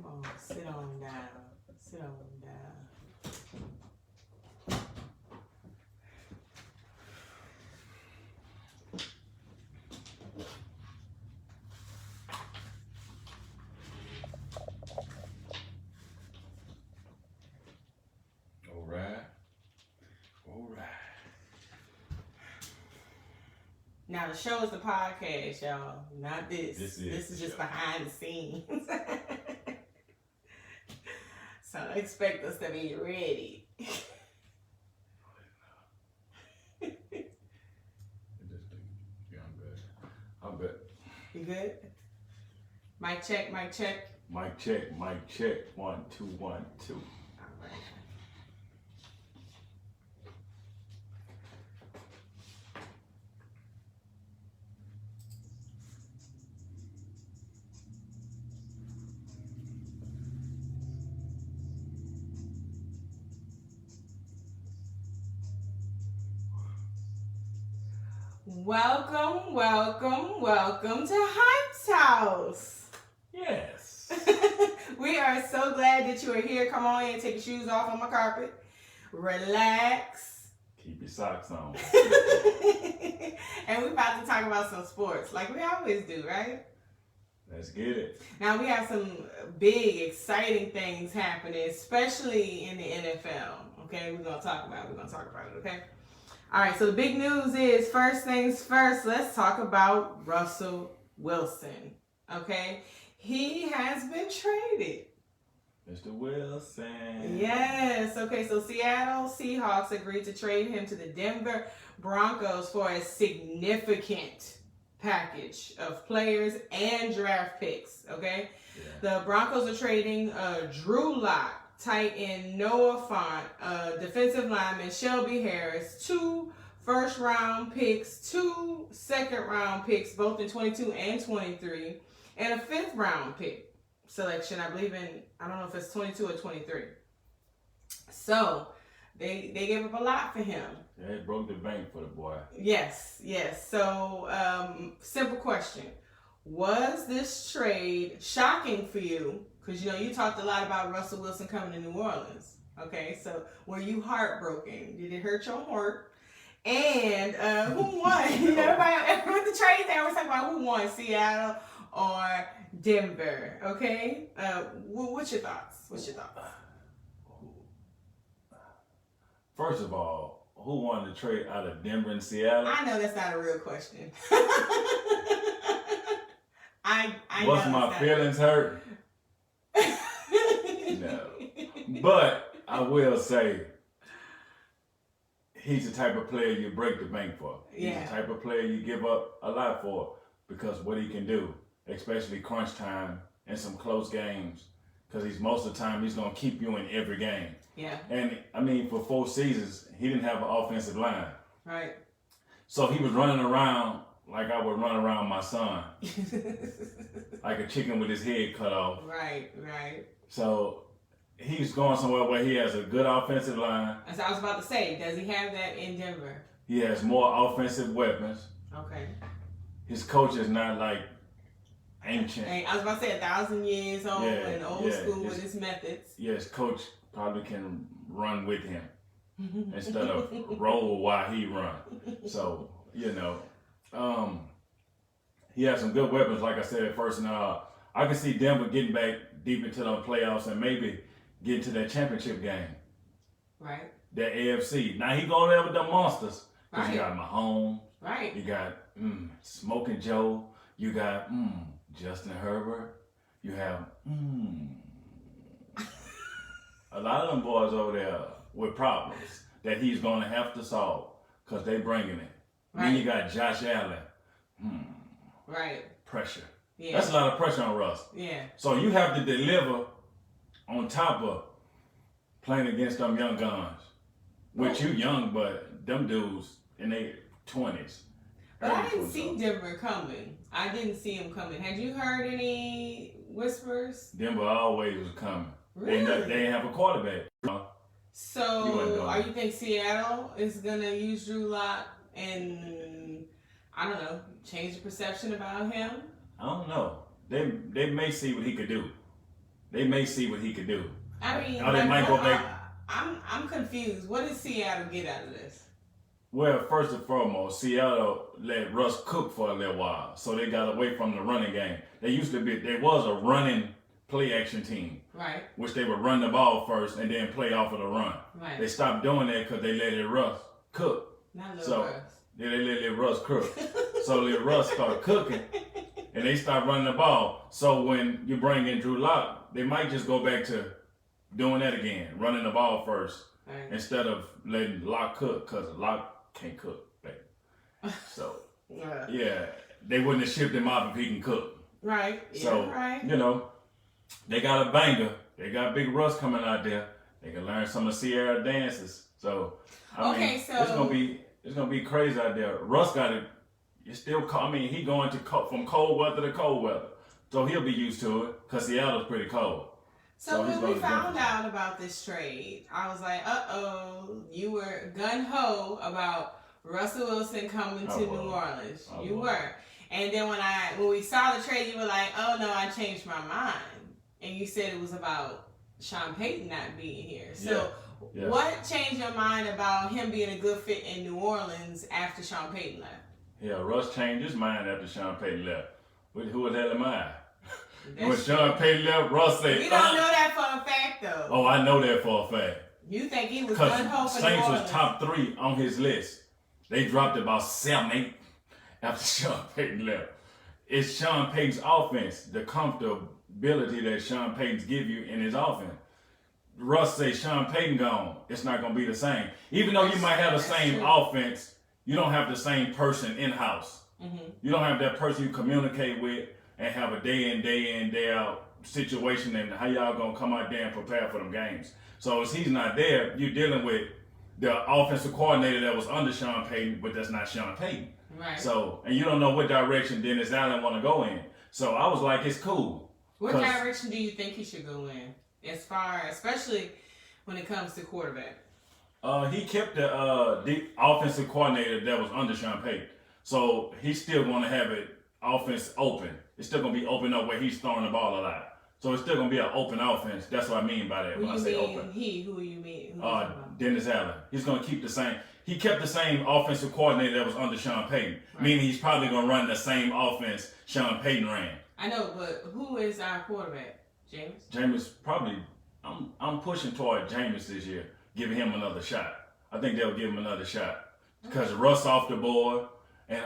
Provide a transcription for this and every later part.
Come on, sit on down. Sit on down. All right. Now the show is the podcast, y'all. Not this. This is just show. behind the scenes. So expect us to be ready. I'm good. You good? Mic check, mic check. Mic check, mic check. 1, 2, 1, 2. All right. Welcome to Hype's House. Yes. We are so glad that you are here. Come on in, take your shoes off on my carpet. Relax. Keep your socks on. And we're about to talk about some sports, like we always do, right? Let's get it. Now we have some big, exciting things happening, especially in the NFL. Okay, we're gonna talk about it. Okay. All right. So the big news is, first things first. Let's talk about Russell Wilson. Okay, he has been traded. Mr. Wilson. Yes. Okay. So Seattle Seahawks agreed to trade him to the Denver Broncos for a significant package of players and draft picks. Okay. Yeah. The Broncos are trading Drew Lock, tight end Noah Fant, defensive lineman Shelby Harris, 2 first-round picks, 2 second-round picks, both in 22 and 23, and a 5th-round pick selection, I believe I don't know if it's 22 or 23. So they gave up a lot for him. Yeah, it broke the bank for the boy. Yes. So simple question. Was this trade shocking for you? Because, you talked a lot about Russell Wilson coming to New Orleans. Okay, so were you heartbroken? Did it hurt your heart? And who won? Everybody, with the trades, they always talk about who won, Seattle or Denver. Okay, what's your thoughts? First of all, who won the trade out of Denver and Seattle? I know that's not a real question. Was my feelings hurt? No. But I will say, he's the type of player you break the bank for. He's the type of player you give up a lot for, because what he can do, especially crunch time and some close games, because most of the time he's going to keep you in every game. Yeah. And I mean, for 4 seasons, he didn't have an offensive line. Right. So he was running around like I would run around my son. Like a chicken with his head cut off. Right. So he's going somewhere where he has a good offensive line. As I was about to say, does he have that in Denver? He has more offensive weapons. Okay. His coach is not like ancient. I was about to say 1,000 years old and old school with his methods. Yes, coach probably can run with him instead of roll while he run. So, he has some good weapons, like I said at first. And I can see Denver getting back deep into the playoffs and maybe getting to that championship game. Right. That AFC. Now he going there with the monsters. Right. You got Mahomes. Right. You got Smoking Joe. You got Justin Herbert. You have a lot of them boys over there with problems that he's going to have to solve because they bringing it. Right. Then you got Josh Allen. Right. Pressure. Yeah. That's a lot of pressure on Russ. Yeah. So you have to deliver on top of playing against them young guns. Which you young, but them dudes in their 20s. But I didn't see Denver coming. I didn't see him coming. Had you heard any whispers? Denver always was coming. Really? They didn't have a quarterback. So, you think Seattle is going to use Drew Lock and, I don't know, change the perception about him? I don't know. They may see what he could do. they may see what he could do. I mean, or they might go back. I'm confused. What did Seattle get out of this? Well, first and foremost, Seattle let Russ cook for a little while, so they got away from the running game. There was a running play action team, right? Which they would run the ball first and then play off of the run. Right. They stopped doing that because they let Russ cook. Not little Russ. Yeah, they let Russ cook. So let Russ start cooking, and they start running the ball. So when you bring in Drew Lock, they might just go back to doing that again, running the ball first, right, instead of letting Lock cook, because Lock can't cook, baby. So, yeah, they wouldn't have shipped him off if he can cook. Right. So, yeah, right. You know, they got a banger. They got Big Russ coming out there. They can learn some of Sierra dances. So, I mean, it's gonna be crazy out there. Russ got it. It's still. He going from cold weather to cold weather, so he'll be used to it because Seattle's pretty cold. So when we found out about this trade, I was like, you were gun-ho about Russell Wilson coming to New Orleans. You were. And then when we saw the trade, you were like, oh no, I changed my mind. And you said it was about Sean Payton not being here. So what changed your mind about him being a good fit in New Orleans after Sean Payton left? Yeah, Russ changed his mind after Sean Payton left. Who was hell am I? When Sean Payton left, Russ said, we don't know that for a fact, though. Oh, I know that for a fact. You think he was gun-ho for New Saints Orleans? was top 3 on his list. They dropped about 7, 8 after Sean Payton left. It's Sean Payton's offense, the comfortability that Sean Payton's give you in his offense. Russ say Sean Payton gone, it's not going to be the same. Even though you might have the same offense, you don't have the same person in-house. Mm-hmm. You don't have that person you communicate with and have a day in, day out situation and how y'all gonna come out there and prepare for them games. So as he's not there, you're dealing with the offensive coordinator that was under Sean Payton, but that's not Sean Payton. Right. So, and you don't know what direction Dennis Allen want to go in. So I was like, it's cool. What direction do you think he should go in? Especially when it comes to quarterback. He kept the offensive coordinator that was under Sean Payton. So he's still going to have it offense open. It's still going to be open up where he's throwing the ball a lot. So it's still going to be an open offense. That's what I mean by that when I say open. Who you mean? Dennis Allen. He's going to keep the same. He kept the same offensive coordinator that was under Sean Payton. Right. Meaning he's probably going to run the same offense Sean Payton ran. I know, but who is our quarterback? James? James probably, I'm pushing toward James this year, giving him another shot. I think they'll give him another shot. Because Russ off the board and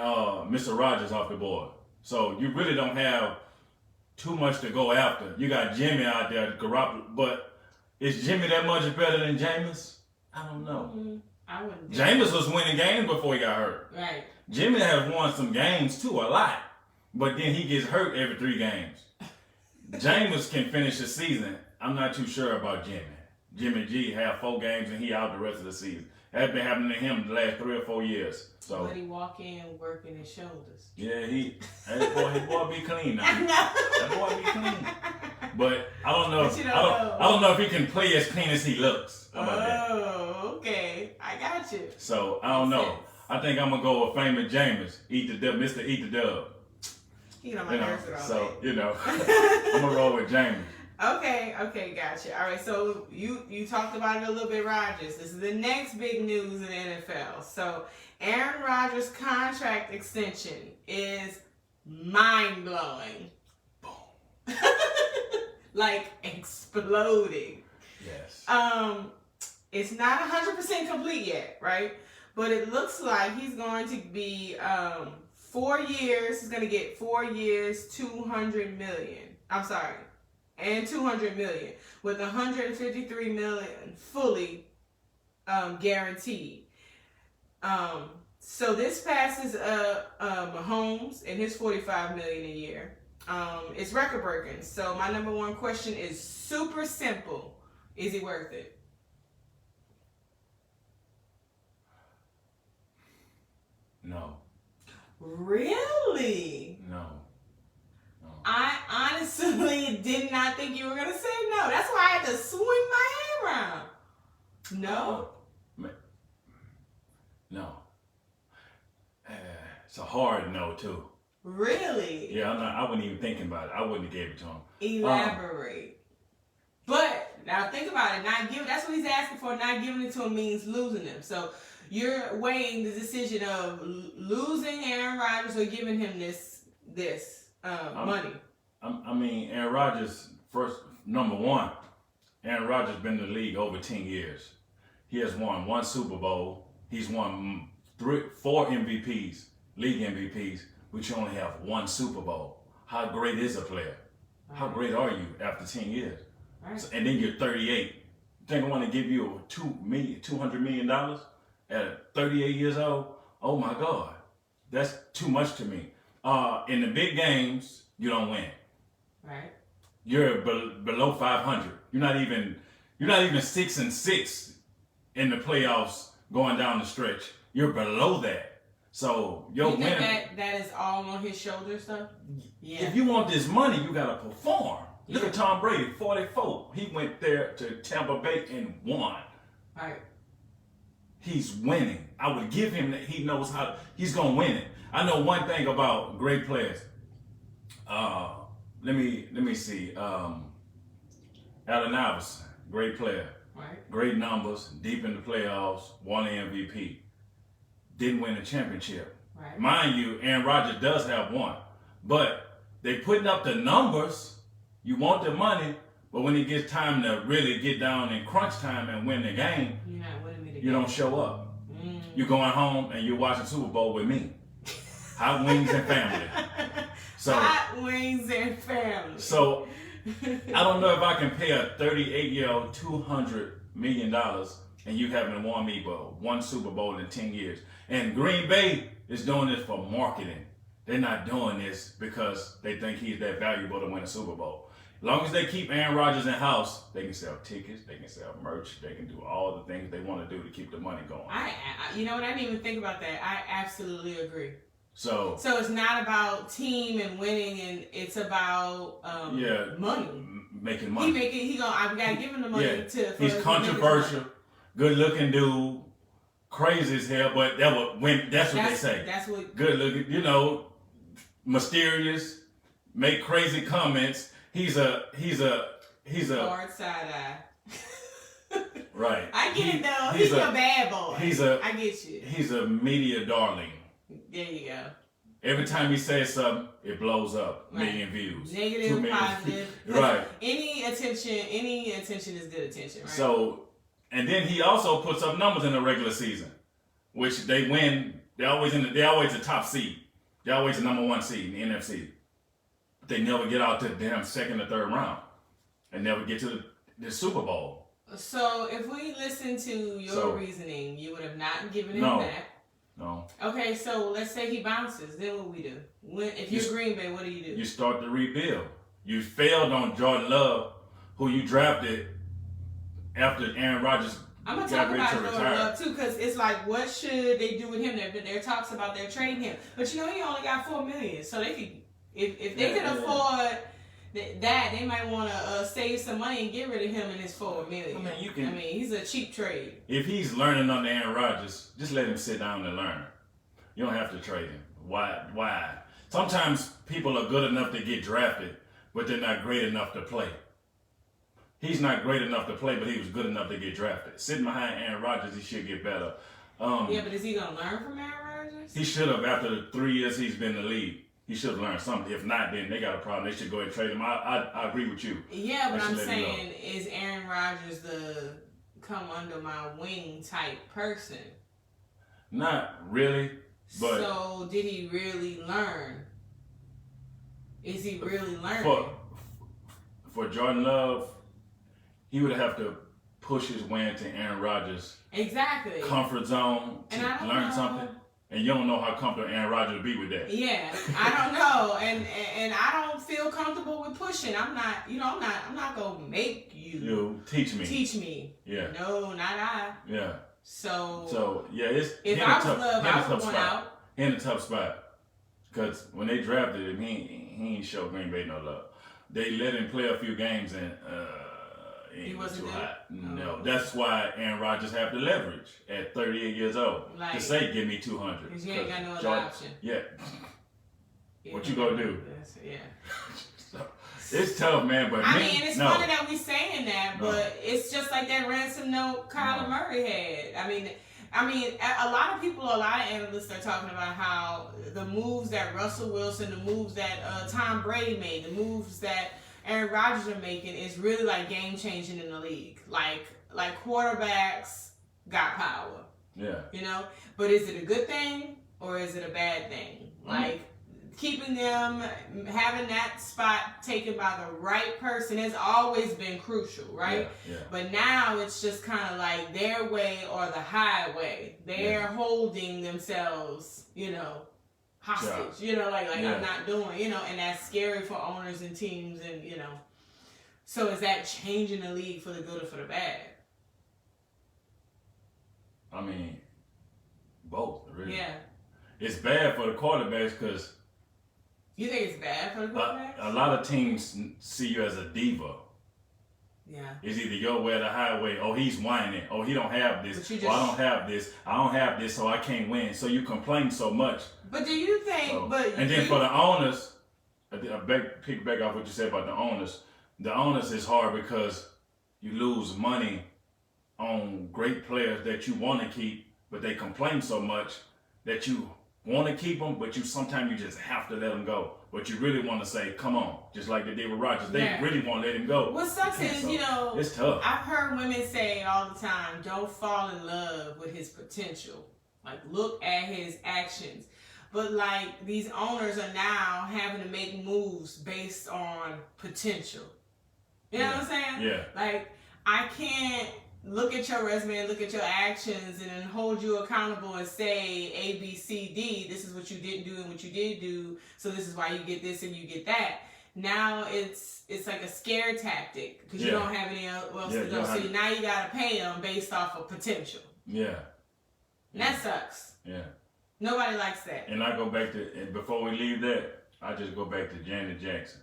Mr. Rodgers off the board. So you really don't have too much to go after. You got Jimmy out there, but is Jimmy that much better than Jameis? I don't know. Mm-hmm. I wouldn't. Jameis was winning games before he got hurt. Right. Jimmy has won some games too, a lot. But then he gets hurt every 3 games. Jameis can finish the season. I'm not too sure about Jimmy. Jimmy G have 4 games and he out the rest of the season. That's been happening to him the last 3 or 4 years. So. But he walk in working his shoulders. Yeah, his boy be clean now. That boy be clean. But I don't know. I don't know if he can play as clean as he looks. How about that? Oh, okay. I got you. So I don't know. I think I'm gonna go with famous Jameis. Mr. Eat the Dub. He don't my nerves at all. So I'm gonna roll with Jameis. Okay, gotcha. All right, so you talked about it a little bit, Rodgers. This is the next big news in the NFL. So Aaron Rodgers' contract extension is mind-blowing. Boom. Like exploding. Yes. It's not 100% complete yet, right? But it looks like he's going to be 4 years. He's going to get 4 years, $200 million. I'm sorry. And $200 million with $153 million fully guaranteed. So this passes Mahomes and his $45 million a year. It's record breaking. So my number one question is super simple: is he worth it? No. Really? No. I honestly did not think you were going to say no. That's why I had to swing my head around. No? No. It's a hard no, too. Really? Yeah, I wasn't even thinking about it. I wouldn't have gave it to him. Elaborate. But now think about it. That's what he's asking for. Not giving it to him means losing him. So you're weighing the decision of losing Aaron Rodgers or giving him this money. I mean, Aaron Rodgers, number one, Aaron Rodgers been in the league over 10 years. He has won 1 Super Bowl. He's won 4 MVPs, league MVPs, but you only have 1 Super Bowl. How great is a player? How great are you after 10 years? Right. And then you're 38. You think I want to give you $200 million at 38 years old? Oh my God, that's too much to me. In the big games, you don't win. Right. You're below 500. You're not even 6-6 in the playoffs going down the stretch. You're below that. So you think that is all on his shoulders, though? Yeah. If you want this money, you gotta perform. Look at Tom Brady, 44. He went there to Tampa Bay and won. Right. He's winning. I would give him that. He knows how. He's gonna win it. I know one thing about great players. Let me see. Allen Iverson, great player. Right. Great numbers, deep in the playoffs, won an MVP. Didn't win a championship. Right. Mind you, Aaron Rodgers does have one. But they putting up the numbers. You want the money, but when it gets time to really get down in crunch time and win the game, you don't show up. You're going home and you're watching Super Bowl with me. Hot wings and family. So, hot wings and family. So I don't know if I can pay a 38-year-old $200 million and you haven't won me but 1 Super Bowl in 10 years. And Green Bay is doing this for marketing. They're not doing this because they think he's that valuable to win a Super Bowl. As long as they keep Aaron Rodgers in house, they can sell tickets, they can sell merch, they can do all the things they want to do to keep the money going. You know what? I didn't even think about that. I absolutely agree. So it's not about team and winning, and it's about money. Making money. I gotta give him the money He's controversial, good looking dude, crazy as hell, but that's what they say. That's what good looking, mysterious, make crazy comments. He's a hard side eye. Right. I get it though. He's a bad boy. I get you. He's a media darling. There you go. Every time he says something, it blows up. Right. Million views. Negative, positive. Right. Any attention is good attention, right? So, and then he also puts up numbers in the regular season, which they win. They're always the top seed. They're always the number 1 seed in the NFC. But they never get out to the damn second or third round, and never get to the Super Bowl. So, if we listen to your reasoning, you would have not given him that. No. Okay, so let's say he bounces. Then what we do? If you're Green Bay, what do? You start to rebuild. You failed on Jordan Love, who you drafted after Aaron Rodgers I'm going to talk about Jordan Love, too, because it's like, what should they do with him? There talks about they're trading him. But, he only got $4 million. So, they could, if they could afford that, they might want to save some money and get rid of him in his $4 million. I mean, he's a cheap trade. If he's learning under Aaron Rodgers, just let him sit down and learn. You don't have to trade him. Why? Sometimes people are good enough to get drafted, but they're not great enough to play. He's not great enough to play, but he was good enough to get drafted. Sitting behind Aaron Rodgers, he should get better. But is he going to learn from Aaron Rodgers? He should have after the 3 years he's been in the league. He should have learned something. If not, then they got a problem. They should go ahead and trade him. I agree with you. Yeah, but I'm saying, is Aaron Rodgers the come under my wing type person? Not really, but... So, did he really learn? Is he really learning? For Jordan Love, he would have to push his way into Aaron Rodgers' comfort zone to learn something. And you don't know how comfortable Aaron Rodgers would be with that. Yeah, I don't know, and I don't feel comfortable with pushing. I'm not gonna make you teach me. Teach me. Yeah. No, not I. Yeah. So yeah, it's if I was Love, I would want out. He in a tough spot because when they drafted him, he ain't show Green Bay no love. They let him play a few games and he wasn't too hot. No, that's why Aaron Rodgers have the leverage at 38 years old to say, "Give me 200." Because you ain't got no other option. Yeah. What you gonna do? Yeah. It's tough, man. But I mean, it's funny that we saying that, but it's just like that ransom note Kyler Murray had. I mean, a lot of people, a lot of analysts are talking about how the moves that Russell Wilson, the moves that Tom Brady made, the moves that Aaron Rodgers are making is really like game changing in the league. Like quarterbacks got power. Yeah. You know, but is it a good thing or is it a bad thing? Like keeping them, having that spot taken by the right person has always been crucial, right? Yeah. But now it's just kind of like their way or the highway. They're holding themselves, you know, hostage. You know, like I'm not doing, you know, and that's scary for owners and teams, and you know. So is that changing the league for the good or for the bad? I mean, both, really. Yeah. It's bad for the quarterbacks because. You think it's bad for the quarterbacks? A lot of teams see you as a diva. Yeah. It's either your way or the highway. Oh, he's whining. Oh, he don't have this. I don't have this. I don't have this, so I can't win. So you complain so much. But do you think? And then for the owners, pick back off what you said about the owners. The owners is hard because you lose money on great players that you want to keep, but they complain so much that you want to keep them, but sometimes you just have to let them go. But you really want to say, come on, just like they did with Rodgers. They really want to let him go. What sucks is, you know, it's tough. I've heard women say all the time, don't fall in love with his potential. Like, look at his actions. But, like, these owners are now having to make moves based on potential. You know what I'm saying? Yeah. Like, I can't look at your resume and look at your actions and then hold you accountable and say A, B, C, D. This is what you didn't do and what you did do. So this is why you get this and you get that. Now it's like a scare tactic because you don't have any else to go. So now you got to pay them based off of potential. Yeah. And that sucks. Yeah. Nobody likes that. And I go back to, and before we leave that, I just go back to Janet Jackson.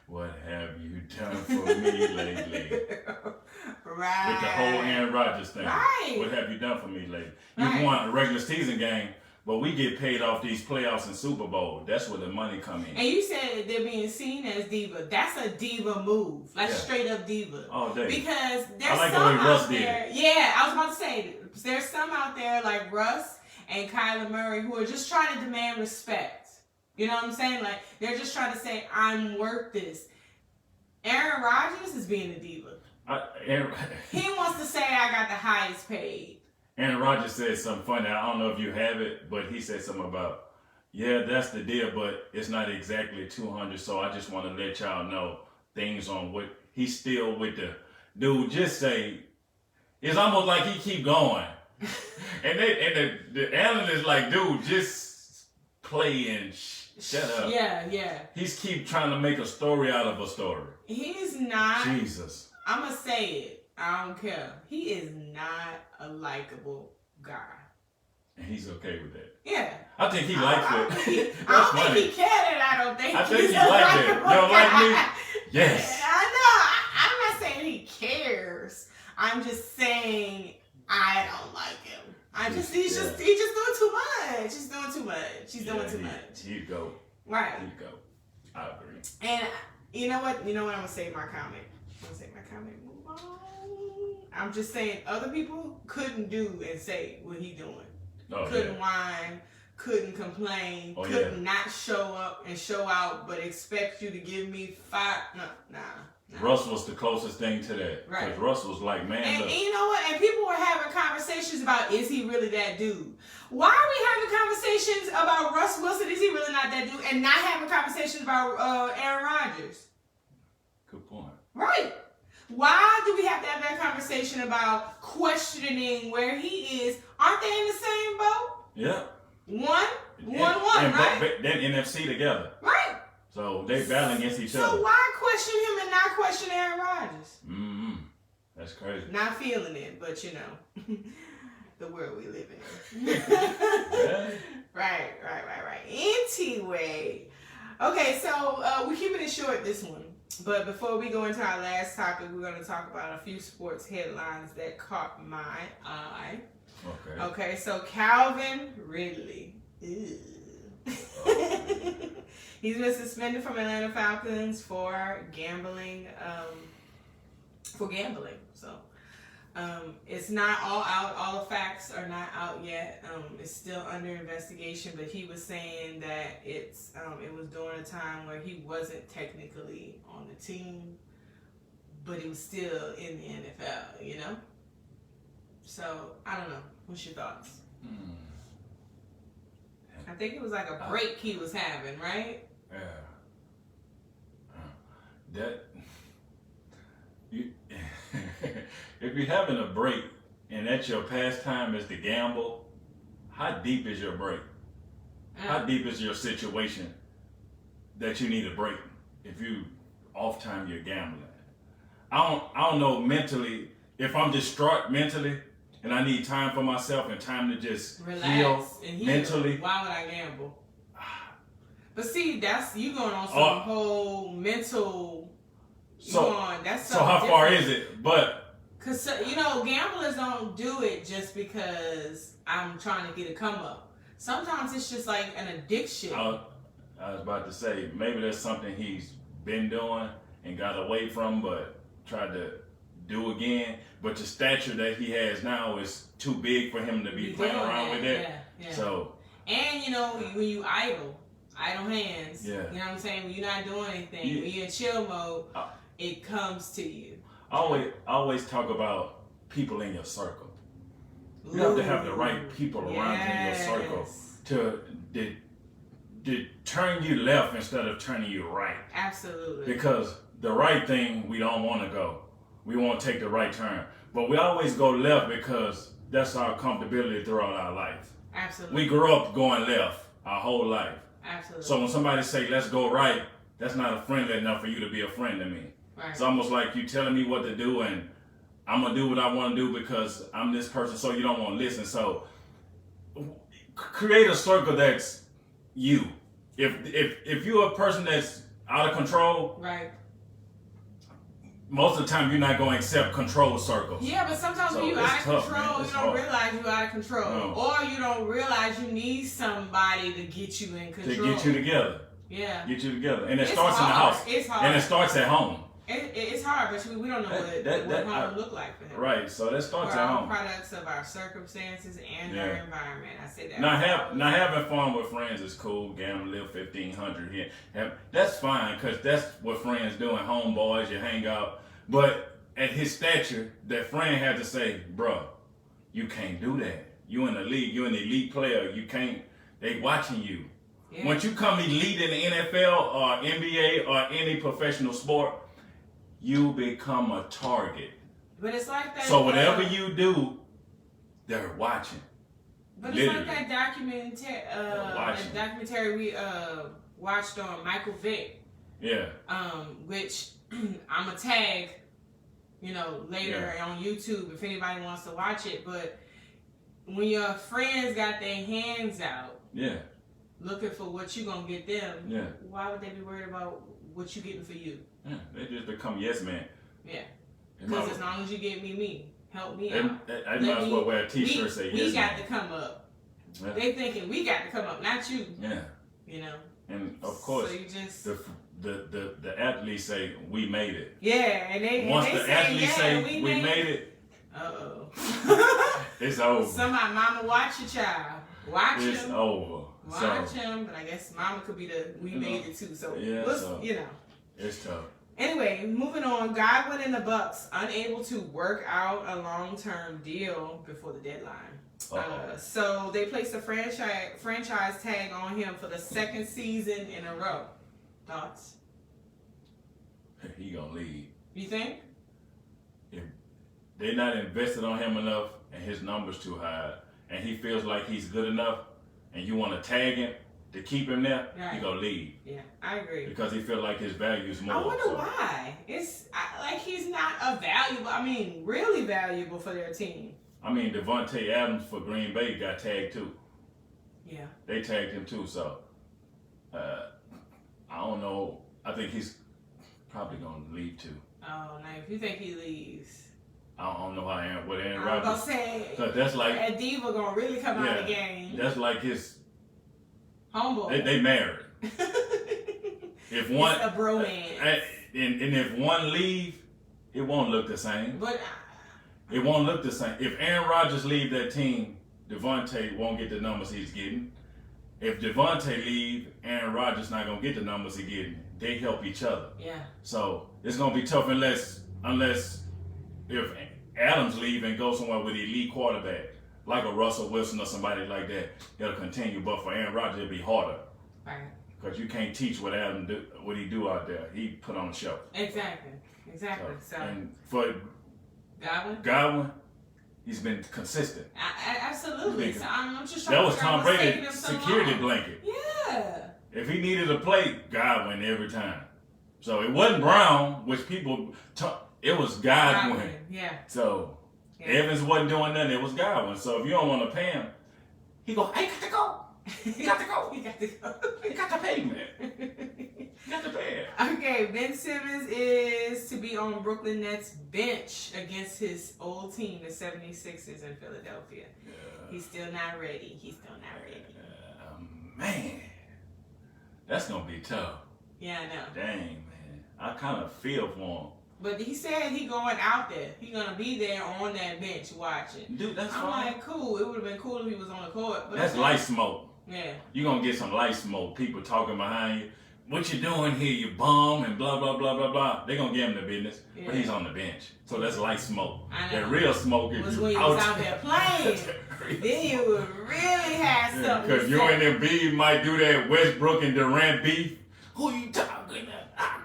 What have you done for me lately? Right. With the whole Aaron Rodgers thing. Right. What have you done for me lately? You won a regular season game, but we get paid off these playoffs and Super Bowl. That's where the money come in. And you said they're being seen as diva. That's a diva move. Like straight up diva. All day. Because there's like some the way Russ out there. did. Yeah, I was about to say, there's some out there like Russ and Kyler Murray who are just trying to demand respect. You know what I'm saying? Like, they're just trying to say, I'm worth this. Aaron Rodgers is being a diva. He wants to say, I got the highest paid. Aaron Rodgers said something funny. I don't know if you have it, but he said something about, that's the deal, but it's not exactly 200. So I just want to let y'all know things on what he's still with the dude. Just say, it's almost like he keep going. and the analyst like, dude, just play and shut up. Yeah. He's keep trying to make a story out of a story. He's not. Jesus. I'm going to say it. I don't care. He is not a likable guy. And he's okay with that. Yeah. I think he likes it. I don't think he cared it. I don't think he likes it. You don't like me? Yes. I know. I'm not saying he cares. I'm just saying I don't like him. He's just doing too much. He's doing too much. He's doing too much. He'd go. Right. He'd go. I agree. And you know what? I'm gonna say my comment. Move on. I'm just saying other people couldn't do and say what he doing. Couldn't whine, couldn't complain, couldn't not show up and show out, but expect you to give me five. Nah. Russ was the closest thing to that. Right. Because Russ was like, man, and look. you know what? And people were having conversations about, is he really that dude? Why are we having conversations about Russ Wilson? Is he really not that dude? And not having conversations about Aaron Rodgers? Good point. Right. Why do we have to have that conversation about questioning where he is? Aren't they in the same boat? Yeah. One, right? But then NFC together. Right. So they battle against each other. So why question him and not question Aaron Rodgers? Mm-hmm. That's crazy. Not feeling it, but you know, the world we live in. Yeah. Right. Anyway, okay, so we're keeping it short this one. But before we go into our last topic, we're going to talk about a few sports headlines that caught my eye. Okay, so Calvin Ridley. Ew. He's been suspended from Atlanta Falcons for gambling. So it's not all out. All the facts are not out yet. It's still under investigation. But he was saying that it was during a time where he wasn't technically on the team, but he was still in the NFL. You know. So I don't know. What's your thoughts? I think it was like a break he was having, right? Yeah. If you're having a break and that's your pastime is to gamble, how deep is your break? How deep is your situation that you need a break? If you off time you're gambling. I don't know mentally if I'm distraught mentally and I need time for myself and time to just relax and heal mentally. Why would I gamble? But see, that's you going on some whole mental. So how far is it? But because gamblers don't do it just because I'm trying to get a come up. Sometimes it's just like an addiction. I was about to say maybe that's something he's been doing and got away from, but tried to do again. But the stature that he has now is too big for him to be playing around with it. Yeah. So and when you idle hands. Yeah. You know what I'm saying? When you're not doing anything, when you're in chill mode, it comes to you. I always talk about people in your circle. You have to have the right people around you in your circle to turn you left instead of turning you right. Absolutely. Because the right thing, we don't want to go. We want to take the right turn. But we always go left because that's our comfortability throughout our life. Absolutely. We grew up going left our whole life. Absolutely. So when somebody say, let's go right, that's not friendly enough for you to be a friend to me. Right. It's almost like you telling me what to do and I'm going to do what I want to do because I'm this person, so you don't want to listen. So create a circle that's you. If you're a person that's out of control, right, most of the time you're not going to accept control circles. Yeah, but sometimes when you're out of control, you don't realize you're out of control. No. Or you don't realize you need somebody to get you in control. To get you together. Yeah. Get you together. And it starts in the house. It's hard. And it starts at home. It's hard, but we don't know what home look like for him. Right, so that starts We're at all home. products of our circumstances and our environment. I say that. Now having fun with friends is cool. Gamble, live 1,500 here. That's fine, because that's what friends do. And homeboys, you hang out. But at his stature, that friend had to say, bro, you can't do that. You in the league. You an elite player. You can't. They watching you. Yeah. Once you come elite in the NFL or NBA or any professional sport, you become a target. But it's like that. So whatever you do, they're watching. But literally. It's like that documentary we watched on Michael Vick. Yeah. Which I'm a tag, later on YouTube if anybody wants to watch it. But when your friends got their hands out, looking for what you gonna get them, why would they be worried about what you getting for you? Yeah, they just become yes man. Yeah. Because as long as you get me, help me out. I might as well wear a t-shirt say yes. We got to come up. Yeah. They thinking we got to come up, not you. Yeah. And of course, so you just the athletes say we made it. Yeah, and they once and they the athletes say we made it. It's over. Somebody, mama, watch your child. Watch him. It's over. Watch him, but I guess mama could be we made it too. So it's tough. Anyway, moving on. Godwin and the Bucks unable to work out a long-term deal before the deadline. So they placed a franchise tag on him for the second season in a row. Thoughts? He gonna leave. You think? If they're not invested on him enough and his number's too high and he feels like he's good enough and you want to tag him to keep him there, he gonna leave. Yeah, I agree. Because he feels like his value is more. I wonder why. It's like he's not really valuable for their team. Devontae Adams for Green Bay got tagged too. Yeah. They tagged him too, so I don't know. I think he's probably gonna leave too. Oh, now if you think he leaves, I don't know what Aaron Rodgers. I was gonna say, that's like that diva gonna really come out of the game. That's like his. Homeboy. They married. If one, it's a bromance. And if one leave, it won't look the same. But it won't look the same. If Aaron Rodgers leave that team, Devontae won't get the numbers he's getting. If Devontae leave, Aaron Rodgers not gonna get the numbers he's getting. They help each other. Yeah. So it's gonna be tough unless if Adams leave and go somewhere with an elite quarterback, like a Russell Wilson or somebody like that, it'll continue. But for Aaron Rodgers, it'll be harder. Right. Because you can't teach what he do out there. He put on a show. Exactly. So and for Godwin, he's been consistent. Absolutely. So I'm just trying that was to Tom Brady's security long. blanket. Yeah. If he needed a play, Godwin every time. So it wasn't Brown, which people it was Godwin. Yeah. So Evans wasn't doing nothing. It was Godwin. So if you don't want to pay him, he go, "Hey, got to go. You got to go. You got to go. You got to pay, man. You got to pay him." Okay, Ben Simmons is to be on Brooklyn Nets bench against his old team, the 76ers in Philadelphia. Yeah. He's still not ready. Man, that's gonna be tough. Yeah, I know. Dang, man, I kind of feel for him. But he said he going out there. He gonna be there on that bench watching. Dude, that's I'm fine. like, cool. It would have been cool if he was on the court. But That's light smoke. Yeah. You gonna get some light smoke. People talking behind you. What you doing here, you bum, and blah, blah, blah, blah, blah. They gonna give him the business, but he's on the bench. So that's light smoke. I know. That real smoke is when you was out there playing. Then you would really have something because you and them B might do that Westbrook and Durant beef. Who you talking to?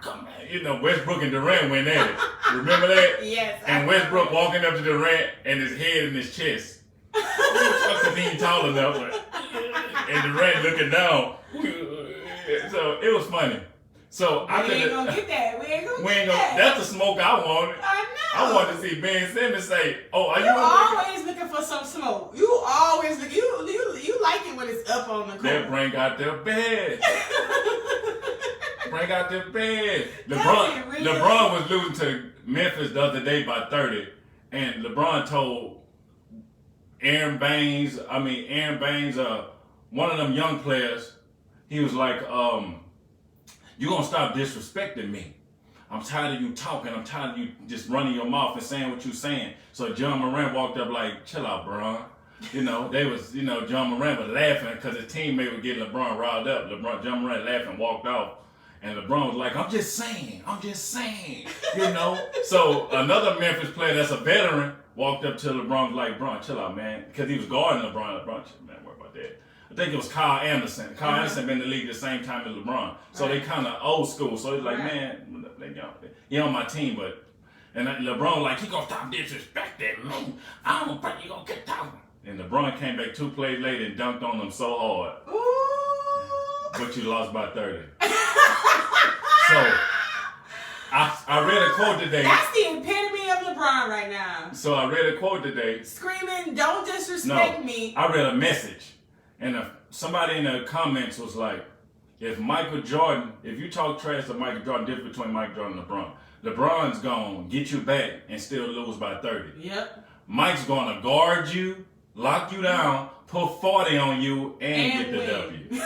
Come on. You know, Westbrook and Durant went at it. Remember that? Yes. And Westbrook walking up to Durant and his head in his chest. Because he ain't tall enough. And Durant looking down. So it was funny. So we ain't gonna get that. We ain't gonna get that. That's the smoke I wanted. I know. I wanted to see Ben Simmons say, "Oh, are you always looking for some smoke? You always look. You like it when it's up on the court. They bring out their bed. Bring out their bed. LeBron was losing to Memphis the other day by 30, and LeBron told Aaron Baines, one of them young players, he was like, "You gonna stop disrespecting me. I'm tired of you talking. I'm tired of you just running your mouth and saying what you saying." So John Moran walked up like, "Chill out, Bron." John Moran was laughing because his teammate was getting LeBron riled up. John Moran laughed and walked off. And LeBron was like, I'm just saying. So another Memphis player that's a veteran walked up to LeBron was like, "Bron, chill out, man." Because he was guarding LeBron. LeBron, man, worry about that. I think it was Kyle Anderson. Kyle Anderson been in the league the same time as LeBron. So they kind of old school. So he's like, man, he on my team, and LeBron like, he gonna stop disrespecting me. I don't think you gonna get talking. And LeBron came back 2 plays later and dunked on them so hard. Ooh. But you lost by 30. So I read a quote today. That's the epitome of LeBron right now. So I read a quote today. Screaming, "Don't disrespect me." I read a message. And somebody in the comments was like, if you talk trash to Michael Jordan, difference between Michael Jordan and LeBron. LeBron's gonna get you back and still lose by 30. Yep. Mike's gonna guard you, lock you down, put 40 on you, and get the W.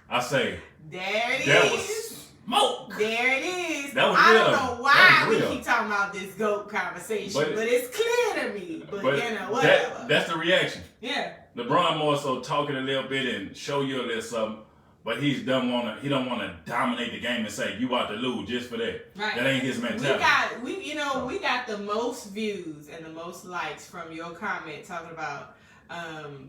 I say, there it that is. was smoke. There it is. That was I real. don't know why we real. keep talking about this GOAT conversation, but it's clear to me. But whatever. That's the reaction. Yeah. LeBron more so talking a little bit and show you a little something, but he don't want to dominate the game and say you about to lose just for that. Right. That ain't his mentality. We got the most views and the most likes from your comment talking about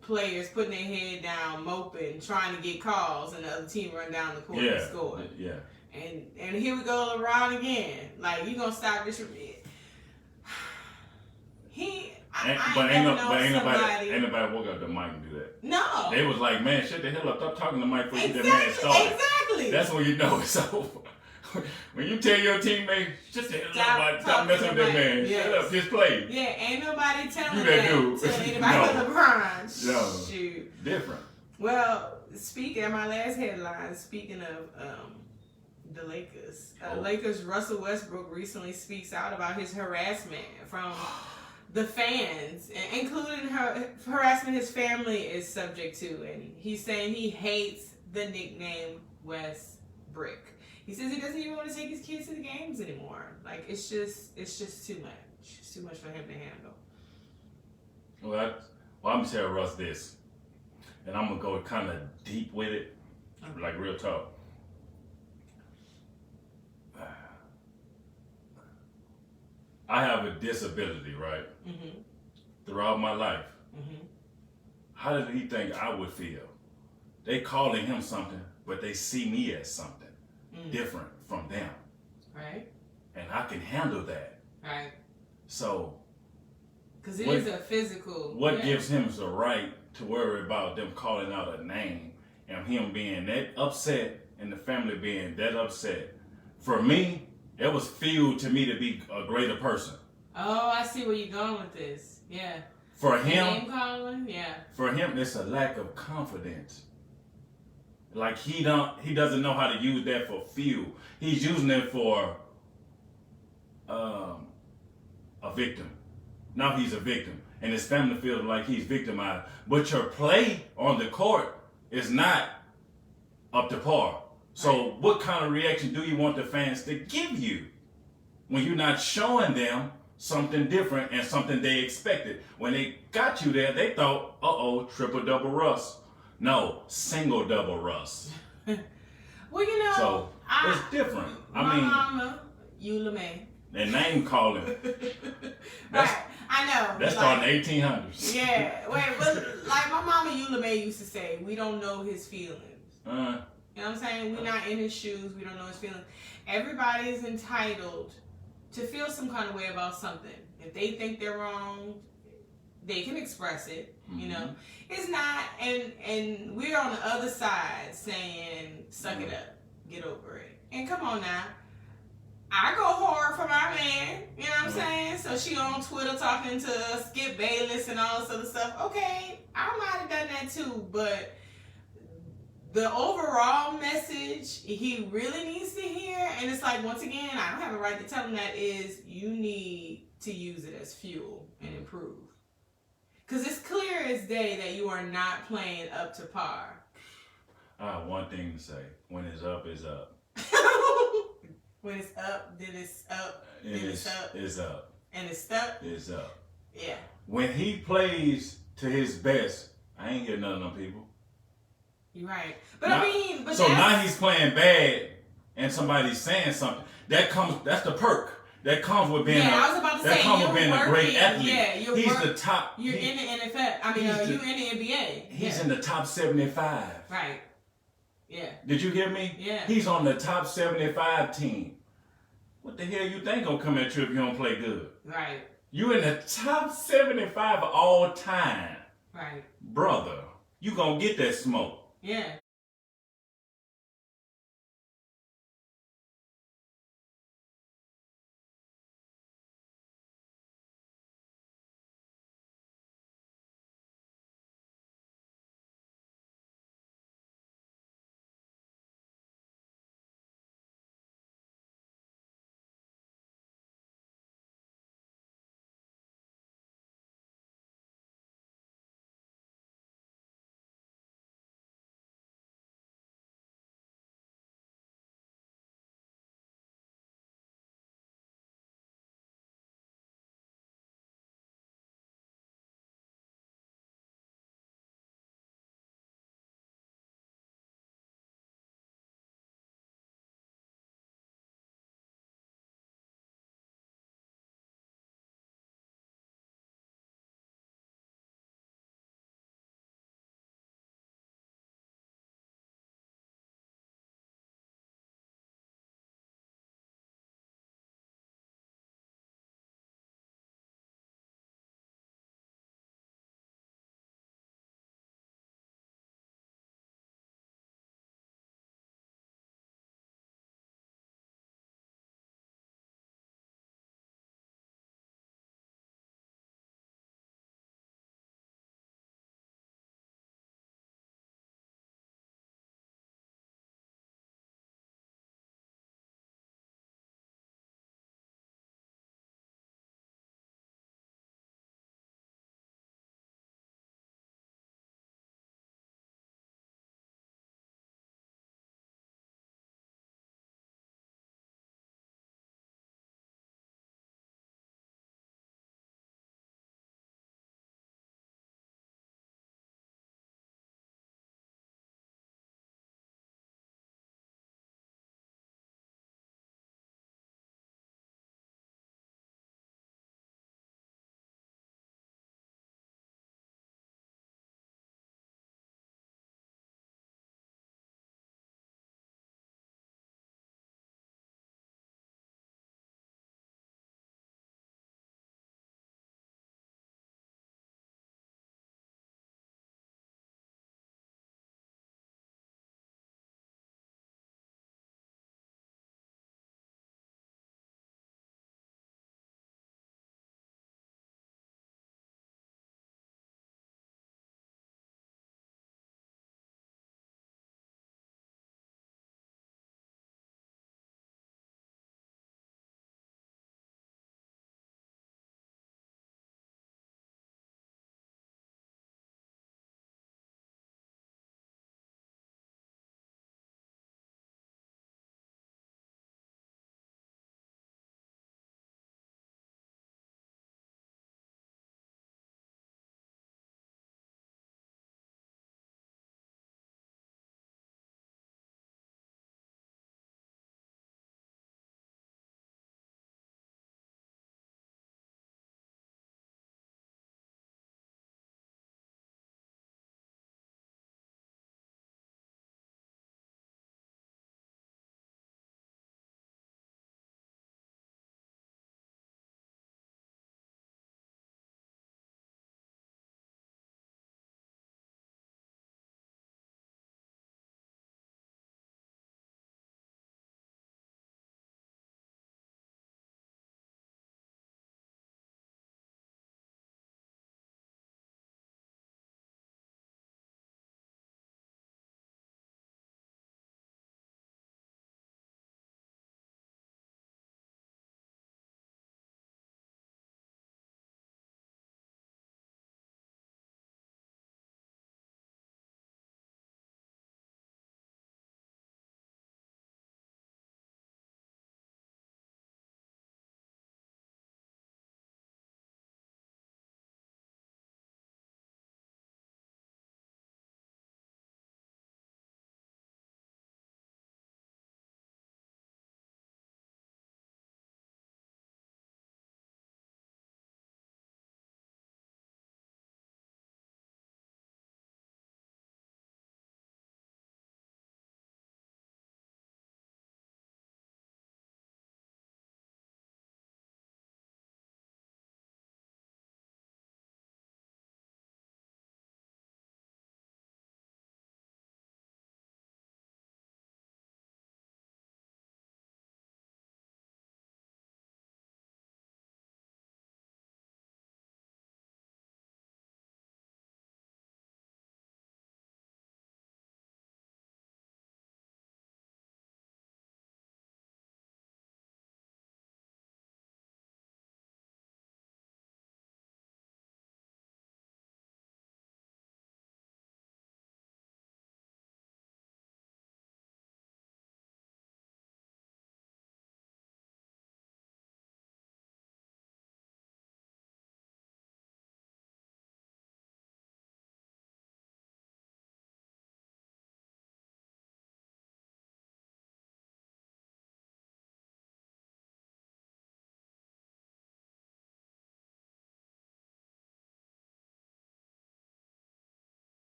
players putting their head down, moping, trying to get calls, and the other team run down the court and score. Yeah. And here we go, LeBron again. Like, you gonna stop this? Ain't nobody woke up the mic and do that. No. They was like, man, shut the hell up. Stop talking to Mike before you get that man started. Exactly. That's when you know it's over. When you tell your teammate, shut the hell up, stop messing with that man. Yes. Shut up, just play. Yeah, ain't nobody telling that to anybody but LeBron. No. Shoot. Different. Well, speaking of my last headline, speaking of the Lakers. Lakers Russell Westbrook recently speaks out about his harassment from the fans, including harassment his family is subject to, and he's saying he hates the nickname Wes Brick. He says he doesn't even want to take his kids to the games anymore. Like it's just too much. It's too much for him to handle. Well, I'm gonna tell Russ this, and I'm gonna go kind of deep with it, like real talk. I have a disability, right? Mm-hmm. Throughout my life. Mm-hmm. How did he think I would feel? They calling him something, but they see me as something different from them. Right. And I can handle that. Right. So. Because it is a physical. What gives him the right to worry about them calling out a name and him being that upset and the family being that upset? For me, it was fuel to me to be a greater person. Oh, I see where you're going with this. Yeah. For him, name calling, yeah. For him, it's a lack of confidence. Like he doesn't know how to use that for fuel. He's using it for a victim. Now he's a victim, and his family feels like he's victimized. But your play on the court is not up to par. So what kind of reaction do you want the fans to give you when you're not showing them something different and something they expected? When they got you there, they thought, triple-double Russ. No, single-double Russ. Well, you know, so it's different. My mama, Eula May. And name calling. Right, I know. That's starting in the 1800s. Yeah, but like my mama Eula May used to say, we don't know his feelings. You know what I'm saying? We're not in his shoes. We don't know his feelings. Everybody is entitled to feel some kind of way about something. If they think they're wrong, they can express it. You know, it's not. And we're on the other side saying, "Suck it up, get over it." And come on now, I go hard for my man. You know what I'm saying? So she on Twitter talking to Skip Bayless and all this other stuff. Okay, I might have done that too, but the overall message he really needs to hear, and it's like, once again, I don't have a right to tell him that, is you need to use it as fuel and improve. Because it's clear as day that you are not playing up to par. I have one thing to say. When it's up, it's up. When it's up, then it's up. Then it's up. It's up. And it's stuck? It's up. Yeah. When he plays to his best, I ain't hear none of them people. You're right. But now, so now he's playing bad and somebody's saying something. That's the perk. That comes with being I was about to say, comes with being a great athlete. Yeah, he's the top. You're in the NFL. I mean, you're in the NBA. He's in the top 75. Right. Yeah. Did you hear me? Yeah. He's on the top 75 team. What the hell you think gonna come at you if you don't play good? Right. You in the top 75 all time. Right. Brother, you gonna get that smoke. Yeah.